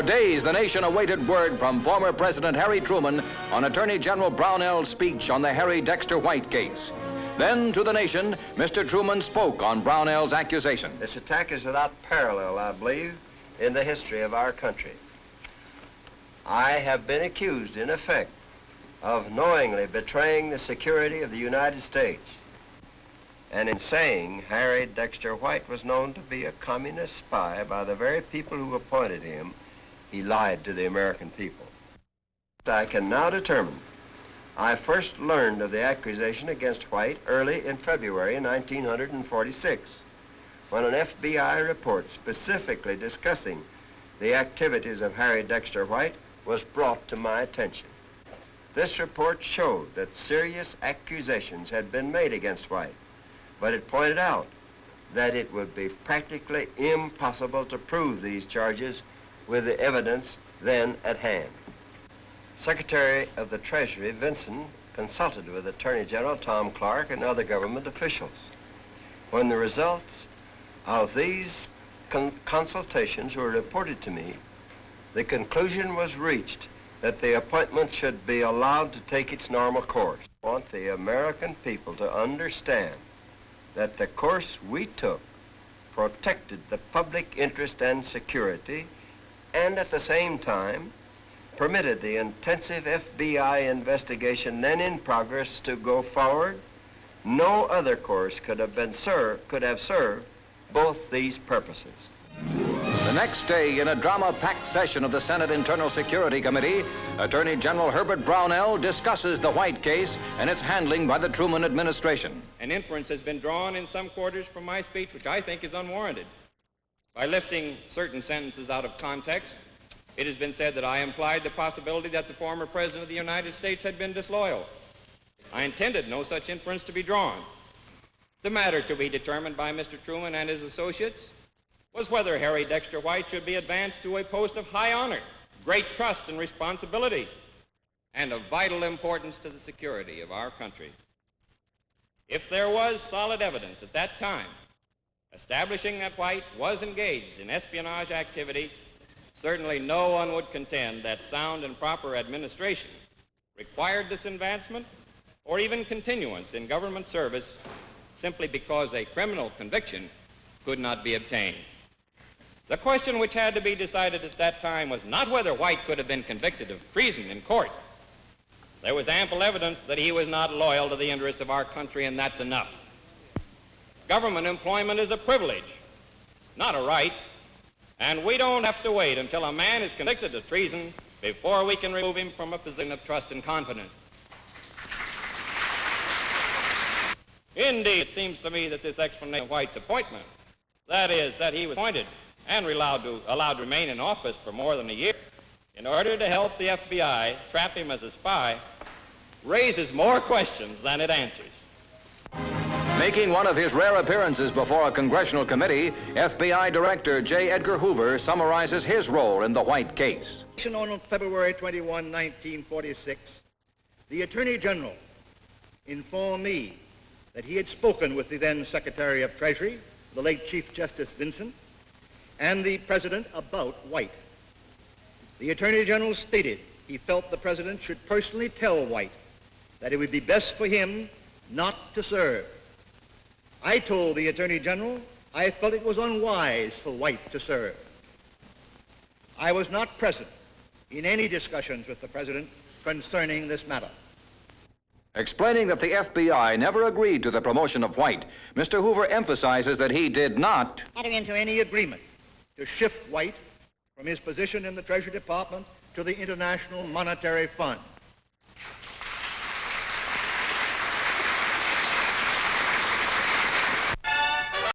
For days, the nation awaited word from former President Harry Truman on Attorney General Brownell's speech on the Harry Dexter White case. Then, to the nation, Mr. Truman spoke on Brownell's accusation. This attack is without parallel, I believe, in the history of our country. I have been accused, in effect, of knowingly betraying the security of the United States. And in saying Harry Dexter White was known to be a communist spy by the very people who appointed him, he lied to the American people. I can now determine I first learned of the accusation against White early in February 1946, when an FBI report specifically discussing the activities of Harry Dexter White was brought to my attention. This report showed that serious accusations had been made against White, but it pointed out that it would be practically impossible to prove these charges with the evidence then at hand. Secretary of the Treasury, Vinson, consulted with Attorney General Tom Clark and other government officials. When the results of these consultations were reported to me, the conclusion was reached that the appointment should be allowed to take its normal course. I want the American people to understand that the course we took protected the public interest and security, and at the same time permitted the intensive FBI investigation then in progress to go forward. No other course could have served both these purposes. The next day, in a drama-packed session of the Senate Internal Security Committee, Attorney General Herbert Brownell discusses the White case and its handling by the Truman administration. An inference has been drawn in some quarters from my speech, which I think is unwarranted. By lifting certain sentences out of context, it has been said that I implied the possibility that the former President of the United States had been disloyal. I intended no such inference to be drawn. The matter to be determined by Mr. Truman and his associates was whether Harry Dexter White should be advanced to a post of high honor, great trust and responsibility, and of vital importance to the security of our country. If there was solid evidence at that time establishing that White was engaged in espionage activity, certainly no one would contend that sound and proper administration required this advancement or even continuance in government service simply because a criminal conviction could not be obtained. The question which had to be decided at that time was not whether White could have been convicted of treason in court. There was ample evidence that he was not loyal to the interests of our country, and that's enough. Government employment is a privilege, not a right, and we don't have to wait until a man is convicted of treason before we can remove him from a position of trust and confidence. Indeed, it seems to me that this explanation of White's appointment, that is, that he was appointed and allowed to remain in office for more than a year in order to help the FBI trap him as a spy, raises more questions than it answers. Making one of his rare appearances before a congressional committee, FBI Director J. Edgar Hoover summarizes his role in the White case. On February 21, 1946, the Attorney General informed me that he had spoken with the then Secretary of Treasury, the late Chief Justice Vinson, and the President about White. The Attorney General stated he felt the President should personally tell White that it would be best for him not to serve. I told the Attorney General I felt it was unwise for White to serve. I was not present in any discussions with the President concerning this matter. Explaining that the FBI never agreed to the promotion of White, Mr. Hoover emphasizes that he did not enter into any agreement to shift White from his position in the Treasury Department to the International Monetary Fund.